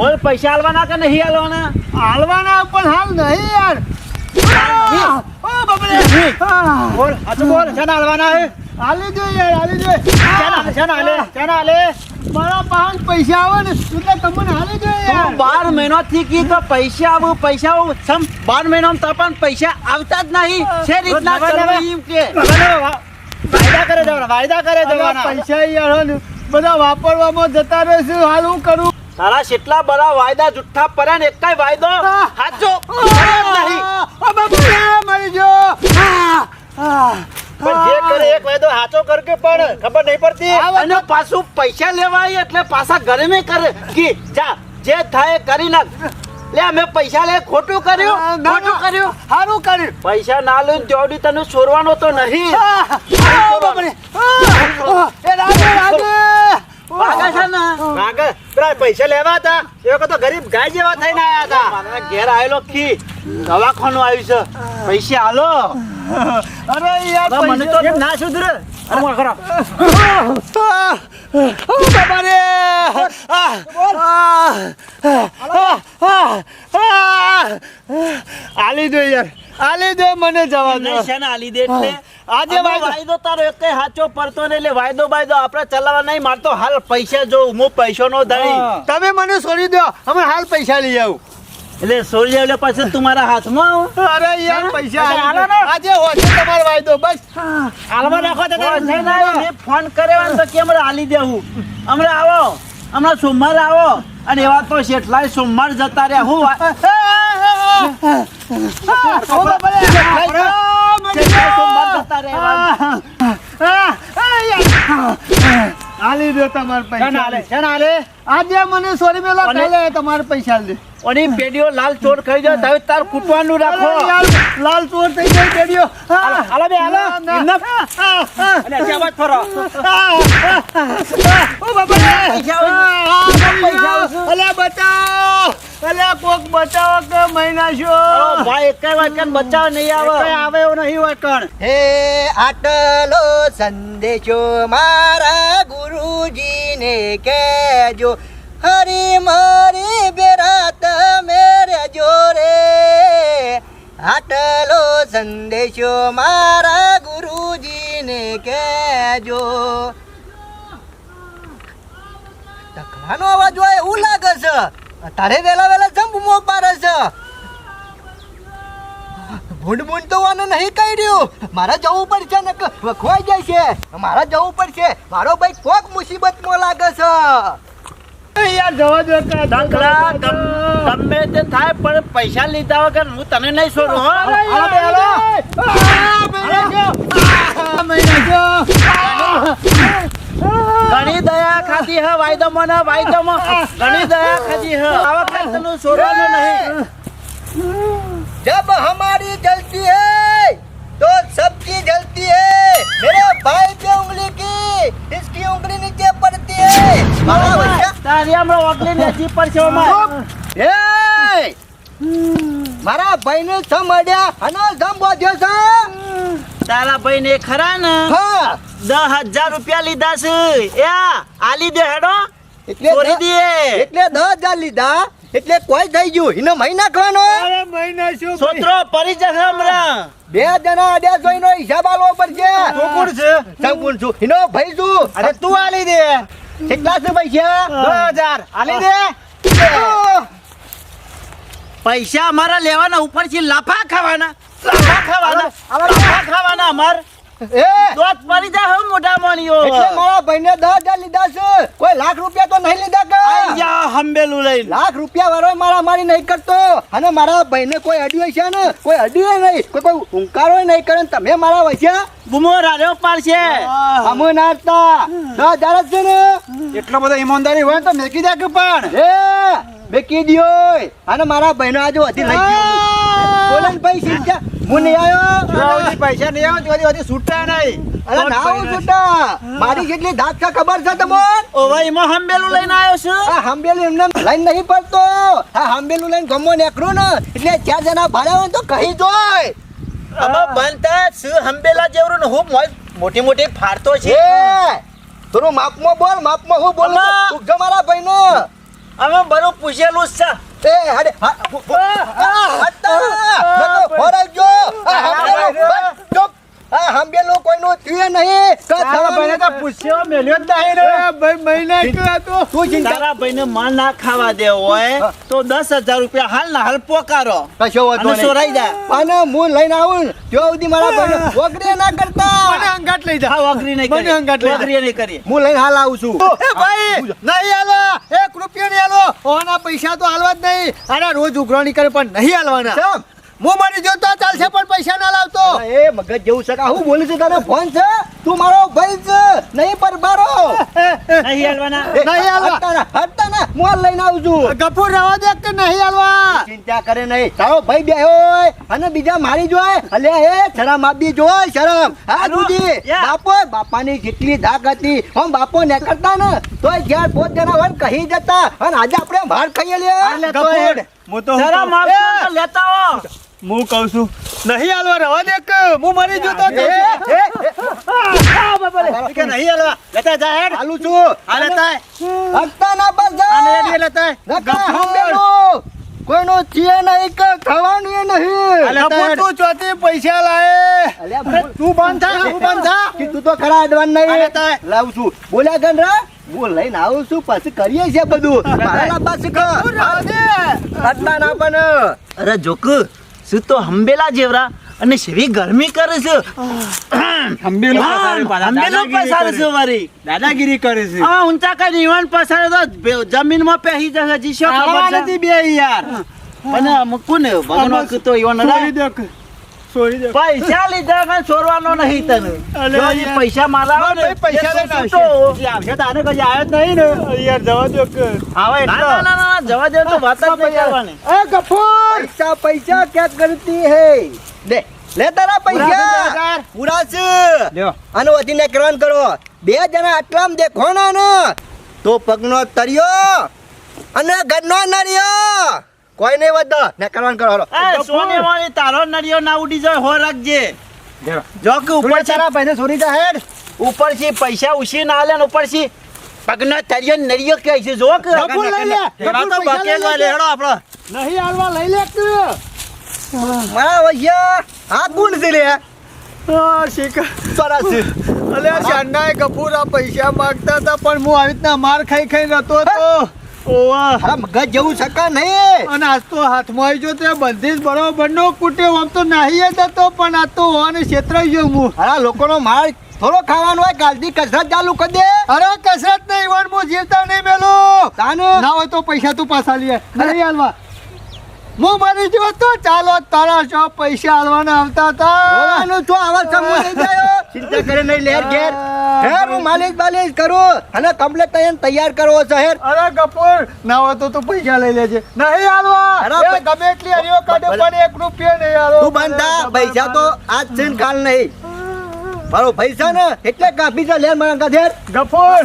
બોલ પૈસા આલવાના કે નહીં આલવાના? હાલવાના પણ હાલ નહીં યાર. ઓ બાપરે. બોલ હાચું બોલ. છે હાલવાના હે? હાલી દો યાર, હાલી દો. છે હાલે. મારા પાસે પૈસા આવે ને એટલે તમને હાલી દો યાર. 12 મહિનાથી કીધું પૈસા આવું સમ 12 મહિનામાં તો પણ પૈસા આવતા જ નહીં. છે રીતના કરવી એમ કે વાયદા કરે દેવાના. પૈસા યાર હે ને બધા વાપરવામાં જતા રહેશે. હાલ હું કરું? તારા કેટલા બધા વાયદા જુઠ્ઠા પડ્યા ને એકય વાયદો સાચો નહીં. મરી જો. પણ જે કરે એક વાયદો સાચો કર કે પણ ખબર નહીં પડતી. અને પાછું પૈસા લેવાય એટલે પાછા ઘરે મેં કરે કે જા જે થાય કરી નાખ. લે અમે પૈસા લે ખોટું કર્યું. સારું કર્યું. પૈસા ના લઈને ત્યોડી તને છોડવાનો તો નહીં. પૈસા લેવા હતા એ વખત તો ગરીબ ગાય જેવા થઈને આયા હતા. મારા ઘેર આવેલો કી દવાખાનું આવ્યું છે. પૈસા હાલો. અરે યાર મને તો ના સુધરે. આલી દો યાર, આલી દો મને જવા દો. આલી દે એટલે આજે વાયદો તારો એક સાચો પડતો ને એટલે વાયદો આપડે ચલાવવા નહીં. મારતો હાલ પૈસા જો હું પૈસો નો ધણી. તમે મને છોડી દો, અમે હાલ પૈસા લઈ આવું. એટલે સોરી જાય એટલે પછી તમારા હાથમાં અરે યાર પૈસા આજે હોશે તમારો વાયદો. બસ હાલમાં રાખો તો મેં ફોન કર્યો તો કેમ હાલી દેવું. હમણાં આવો, હમણાં સોમવારે આવો. અને એવા તો શેઠલાય સોમવાર જતા રહ્યા. હું હાલી દો તમારે પૈસા. આજે મને સોરી મેલો કાલે તમારે પૈસા દે. અને પેઢીઓ લાલ ચોર ખાઈ જાય હવે તાર કૂટવાનું રાખો. લાલ ચોર થઈ જાય પેઢીઓ. હાલો બે હાલો. અને અચાવત ફરો. ઓ બાપા અલ્યા બચાવો, અલ્યા કોક બચાવો કે મહિના છો. ભાઈ એક વાકન બચાવ નહીં આવે એવું નહીં વાકણ. હે આટલો સંદેશો મારા ગુરુજીને કહેજો, હરી મારી બેરા તમે રહેજો રે. આટલો સંદેશો મારા ગુરુજીને કહેજો. તકલાનો અવાજ હોય એવું લાગે છે. તારે વેલા વેલા જંપ મોક મારે છે. ભૂંડ તો વાનો નહીં કર્યું. મારા જવું પડશે ને ખોઈ જાય છે. મારા જવું પડશે. મારો ભાઈ કોક મુસીબતમાં લાગે છે. યાર જવા દો. ગમે તે થાય પણ પૈસા લીધા વગર હું તને નહીં છોડું. ઘણી દયા ખાધી હે વાયદામાં ઘણી દયા ખાધી હે. આ વખતે તને છોડવાનું નહીં. जब हमारी जलती है तो सबकी जलती है. मेरे भाई पे उंगली की इसकी उंगली नीचे पड़ती है. તારી હમણાં ઓગલી લેજી પર છે મારા ભાઈને સમડ્યા અને જમ બોધ્યો છે. તારા ભાઈ ને ખરા ને હા 10,000 રૂપિયા લીધા છે. એ આલી દે હેડો. એટલે છોડી દે. એટલે 10,000 લીધા એટલે કોઈ થઈ ગયું. એનો મહી નાખવાનો. અરે મહિના શું સોત્રો પરી જશે હમણાં. 2 જણા અડ્યા જોઈનો હિસાબ આલવો પડશે. તું કોણ છે? સંપૂર્ણ છું. એનો ભાઈ છું. અરે તું આલી દે. કેટલા છે પૈસા? 10,000 આલી દે. પૈસા અમારા લેવાના ઉપરથી લાફા ખાવાના અમાર એ દોત પડી જાય હો મોટા મોણીઓ. એટલે મારા ભાઈને 10,000 લીધા છે. કોઈ લાખ રૂપિયા તો નહીં લીધા કે? યા હંબેલું લઈને લાખ રૂપિયા વાળો મારા મારી નહીં કરતો. અને મારા ભાઈને કોઈ અડ્યું છે ને કોઈ અડ્યું નહીં, કોઈ હુંકારો નહીં કરે. તમે મારા વચ્ચે બુમો રાડ્યો પાડશે. અમે નાચતા 10,000 જ છે ને. એટલો બધો ઈમાનદારી હોય તો મેકી દે કે પણ એ મેકી દ્યો. અને મારા ભાઈનો આજે વધી લઈ ગયો. બોલો ને ભાઈ સીધા હું નહીં આવ્યો. પૈસા નહીં આવે છૂટા નહીં. અરે ના હું છૂટા. મારી જેટલી ધાક છે ખબર છે તમને? ઓવા એમાં હંબેલું લઈને આવ્યો છું. આ હંબેલું એમને લાઈન નહીં પડતો. આ હંબેલું લઈને ગમો નીકળું ને એટલે 4 જણા ભાડા હોય તો કહી જોય. હવે બનતા શું હંબેલા જેવરું ને હું મોટી મોટી ફાડતો છે. એ થોડું માપમાં બોલ. માપમાં હું બોલું છું. મારા ભાઈનો અમે બરું પૂછેલું જ છે. એ હાડે હોરાજો હંબેલો કોઈનું થયું નહીં તારા ભાઈને તો પૂછ્યો મેલ્યો જ નહીં રે ભાઈ મહિના ક્યાં તો તું ચિંતા તારા ભાઈને માલ ના ખાવા દેવો હોય તો 10,000 રૂપિયા હાલ ના હાલ પોકારો કશો વાંધો અને નહીં. સોરાઈ જા. અને હું લઈને આવું ને, ત્યાં સુધી મારા ભાઈને વગડે ના કરતા. મને અંગાટ લઈ જા હા, વગરી નહીં મને અંગાત કરી લઈ જા. વગરી નહીં કરી. હું લઈને હાલ આવું છું. એ ભાઈ નહીં હાલવા 1 રૂપિયા નહીં હાલવો ઓના પૈસા તો હાલવા જ નહીં અરે રોજ ઉઘરાણી કરે પણ નહીં હાલવાના ચમ. હું મરી જો તો ચાલશે પણ પૈસા ના લાવતો એ મગજ જેવું છે કે હું બોલું છું તને ફોન છે તું મારો ભાઈ છે નહીં પર બારો નહીં હાલવાના. નહીં હાલવા. હટતા ના હું હાલ લઈને આવું છું. ગફુર રવા દે કે નહીં હાલવા ચિંતા કરે નહીં તારો ભાઈ બે હોય અને બીજા મારી જોય અલે એ શરમ આપી જોય શરમ હા દુજી યા. બાપો બાપાની જેટલી ધાક હતી હમ બાપો ને કરતા ને તોય ઘેર પોત જણા વન કહી જતા અને આજે આપણે બહાર ખાઈએ લે ગફુર હું તો શરમ આવશે તો લેતા આવો. હું કહું છું નહીં હાલવા રવા દે કે હું મરી જો તો કે નહીં હાલવા લેતા જા હેડ ચાલુ છું આ લેતા હટતા ના બસ આને એ લેતા ગફુર કોઈનો ચીએ નહીં કે ખાવાનું એ નહીં ગફુર તું ચોથી પૈસા લાય અલ્યા બોલ. તું બંધ થા તું બંધ થા કીધું તો ખરા અડવાન નહીં અરે તાય. લાવું છું બોલ્યા ગણરા હું લઈને આવું છું પછી કરીએ છે બધું મારા લાંબા શીખ રવા દે આટલા ના પણ અરે જોક શું તો હંબેલા જેવરા અને સેવી ગરમી કરે છે. હંબેલો હંબેલો પસારે છે વારી. દાદાગીરી કરે છે આ ઊંચા કઈ ઈવન પસારે તો જમીનમાં પહેરી જશે જી શું ખબર આવા છે? નથી બે યાર પણ કોને ભગવાન તો ઈવન છોડી દે છોડી દે પૈસા લીધા કાંઈ છોડવાનો નહીં તને. અલે જો એ પૈસા મારા આવે ને, પૈસા એ લઈને શું આવશે તો? આવશે તાને કઈ આવ્યો જ નહીં ને યાર જવા દો કે આવે ના, ના, ના, ના, જવા દે તો વાત જ નહીં કરવાની. એ ગફુર પૈસા પૈસા क्या करती है દે લે તારા પૈસા પૂરા છે લ્યો અને વધીને કરવાન કરો બે જણા આટલામ દેખો ના ને તો પગનો તરિયો અને ઘરનો નરિયો કોઈ નહીં વધો ને કરવાન કરો હાલો. એ, સોનેવાળી તારો નળિયો ના ઉડી જાય હો રાખજે. જો કે ઉપર ઉપરથી તારા ભાઈને છોડી જા હેડ ઉપરથી પૈસા ઉછી ના આલે ને ઉપરથી પગનો તળિયો નળિયો કહે છે. જો કે ગફુર લઈ લે એમાં તો ગફુર પૈસા બકેટ લઈ લે. વાળે હેડો આપણો. નહીં હાલવા લઈ લે કે મારા વૈયા આ કોણ છે લે શીખ તરા છે અલે શાંડાએ ગફુર આ પૈસા માંગતા હતા પણ હું આવી રીતના માર ખાઈ ખાઈ રહેતો હતો ઓવા અરે મગજ જેવું સકા નહીં અને આજ તો હાથમાં આવી જો તે બધી જ બરોબર નો કુટ્યો આમ તો નાહી જ હતો પણ આ તો હોવાને છેતરાઈ ગયો હું અરે લોકોનો માલ થોડો ખાવાનો હોય કાલથી કસરત ચાલુ કરી દે અરે કસરત નહીં વન હું જીવતા નહીં મેલું તાને ના હોય તો પૈસા તું પાછા લે નહીં હાલવા હું મરી ગયો તો ચાલો તારા શો પૈસા હાલવાના આવતા હતા રોવાનું છો આવા સમૂહ લઈ જાયો ચિંતા કરે નહીં લેર ઘેર હે હું માલિક બાલિક કરું અને કમ્પ્લેટ તૈયાર કરવો છે હેર અરે કપૂર ના હોય તો તું પૈસા લઈ લેજે નહીં હાલવા અરે એ ગમે એટલી હરિયો કાઢે પણ 1 રૂપિયા નહીં હાલો તું બંધા પૈસા તો આજ છે ને કાલ નહીં મારો પૈસા ને એટલે કાપી છે લેર મારા કાઢેર ગફુર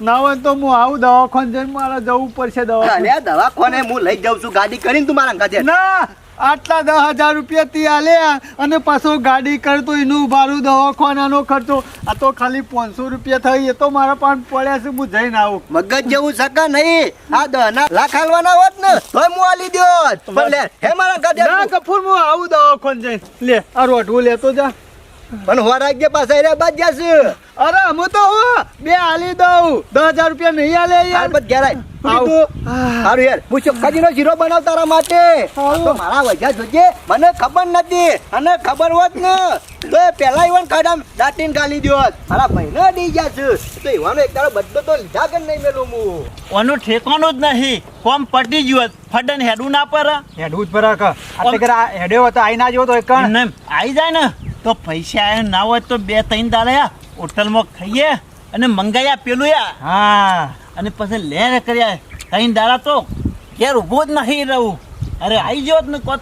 ના હોય તો હું આવું દવાખાને જઈને મારે જવું પડશે દવા લે દવાખાને હું લઈ જાઉં છું ગાડી કરીને તું મારા કાઢેર ના આટલા 10,000 રૂપિયા થી આલ્યા અને પાછો ગાડી કરતો એનું ભાડું દવાખાનાનો ખર્ચો આ તો ખાલી 500 રૂપિયા થઈ એ તો મારા પાસે પડ્યા છે હું જઈને આવું મગજ જેવું સકા નહીં આ 10 લાખ હાલવાના હોત ને તોય હું આલી દ્યોત પણ લે હે મારા ના કાઢેર કપૂર હું આવું દવાખાને જઈને લે આ રોટવું લેતો જા પણ હોરા કે પાસે રે બાદ જશે અરે હું તો હું બે આલી દઉં 10,000 રૂપિયા નહીં આલે યાર ત્યારબાદ ઘેર આય. આવ. સારું યાર હું ચોખ્ખાજીનો શીરો બનાવ તારા માટે આ તો મારા વજા જોજે મને ખબર નથી અને ખબર હોત ને તો એ પહેલા ઈવન ખાડામ દાટીને ગાલી દ્યોત મારા ભાઈને અડી ગયા છે તો ઈવાનો એક દાડો બધો તો લીધા કે નહીં મેલું હું ઓનું ઠેકાણું જ નહીં. કોમ પટી ગયું હોત, ફડન હેડું ના પર હેડવું જ પરા કા હેડ્યો હતો આઈ ના જેવો તો એક આવી જાય ને તો પૈસા આયા ના હોય તો 2-3 દાડા હોટલમાં ખાઈએ અને મંગાયા પેલું યા હા અને પછી લેર કર્યા 3 દાડા તો ઘેર ઊભો જ નહીં રહું. અરે આવી ગયો જ ને કોત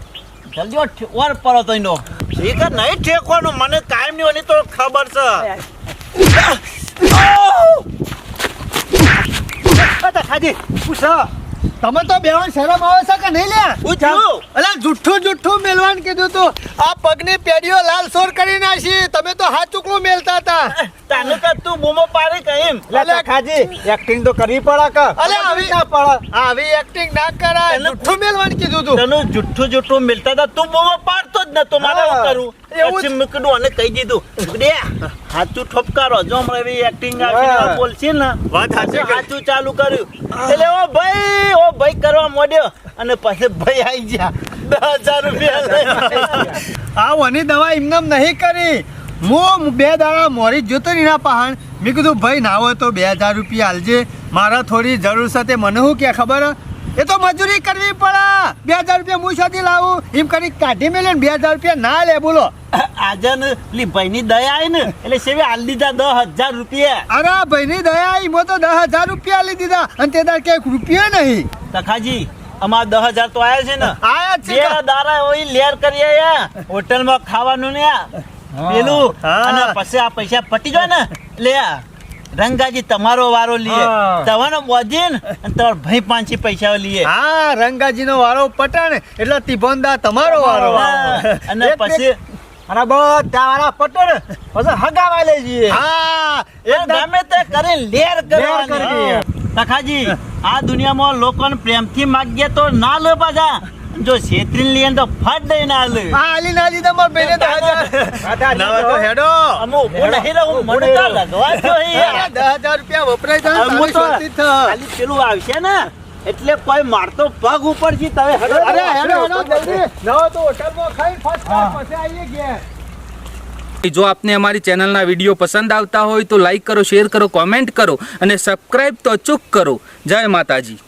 જલ્દી ઓર પડો તો એનો ઠીક જ નહીં ઠેકવાનું મને કાયમ ની ઓની તો ખબર છે. ખાજી પૂછ તમે તો બેવાન શરમ આવે છે કે નહીં લે પૂછ્યું અલા જુઠ્ઠું મેલવાન કીધું તું આ પગની પેડીઓ લાલ સોર કરી નાખી તમે તો હાથ ચૂકલું મેલતા હતા તાને તો તું બૂમો પાડી કહે એમ અલે, ખાજી એક્ટિંગ તો કરવી પડે કે અલે, આવી- ના પડે આવી એક્ટિંગ ના કરાય તને- જુઠ્ઠું મેલવાનું કીધું તું તને જુઠ્ઠું મિલતા હતા તું બહુ પાડતો જ નતો મારે હા, શું કરું એવું જ. પછી મેં કીધું અને કહી દીધું દે સાચું ઠપકારો જો હમણાં એવી એક્ટિંગ હા. બોલશે ને વાત સાચી કરી. સાચું ચાલુ કર્યું એટલે ઓ ભાઈ કરવા મોડ્યો અને પછી ભાઈ આવી ગયા 10,000 રૂપિયા લઈને. આ વાની દવા એમને નહીં કરી હું 2 દાડા મોરી જ જોતો ને એના પહાણ મેં કીધું ભાઈ ના હોય તો 2,000 રૂપિયા આલજે મારા થોડી જરૂર છે તે મને શું કે ખબર હે? એ તો મજૂરી કરવી પડે 2,000 રૂપિયા હું શાથી લાવું એમ કરી કાઢી મેલે 2,000 રૂપિયા ના લે બોલો આજે ને પેલી ભાઈની દયા આવી ને એટલે સેવે આલી દીધા 10,000 રૂપિયા અરે ભાઈની દયા આવી મેં તો 10,000 રૂપિયા આલી દીધા અને તે દાડ ક્યાંક રૂપિયો નહીં તખાજી અમાર 10,000 તો આયા છે ને આયા જ છે બે દારા ઓય લેર કરી આયા હોટલમાં ખાવાનું ને આ પેલું હા. અને પછી આ પૈસા પટી જાય ને લે આ રંગાજી તમારો વારો લીએ હા. તમારો બોજીન અને તમાર ભાઈ પાંચી પૈસા લીએ હા રંગાજીનો વારો પટાણ એટલે તિભોંદા તમારો વારો હા. અને એક- પછી અને બધા વાળા પટણ પછી હગાવા લઈ જઈએ હા એક ગમે તે કરી લેર કરવાની કરવી. તખાજી આ દુનિયામાં લોકોને પ્રેમથી માગીએ તો ના લે પાછા જો છેતરીને લઈએ ને તો ફટ દઈને ના લે આ આલી ના લીધા માર બેને તો નવા તો હેડો અમુ ઊભો નહીં રહું મને તો લગવા છો યાર 10,000 રૂપિયા વપરાય જાય હું તારી તો શાંતિ થ. ખાલી પેલું આવશે ને એટલે કોઈ મારતો પગ ઉપર છે તમે હેડો અરે હેડો હેડો જલ્દી નવો તો હોટલમાં ખાઈ ફર્સ્ટ ક્લાસ પછી આવીએ ઘેર જો આપને અમારી ચેનલના વિડીયો પસંદ આવતા હોય તો લાઈક કરો, શેર કરો, કોમેન્ટ કરો અને સબસ્ક્રાઈબ તો અચૂક કરો. જય માતાજી.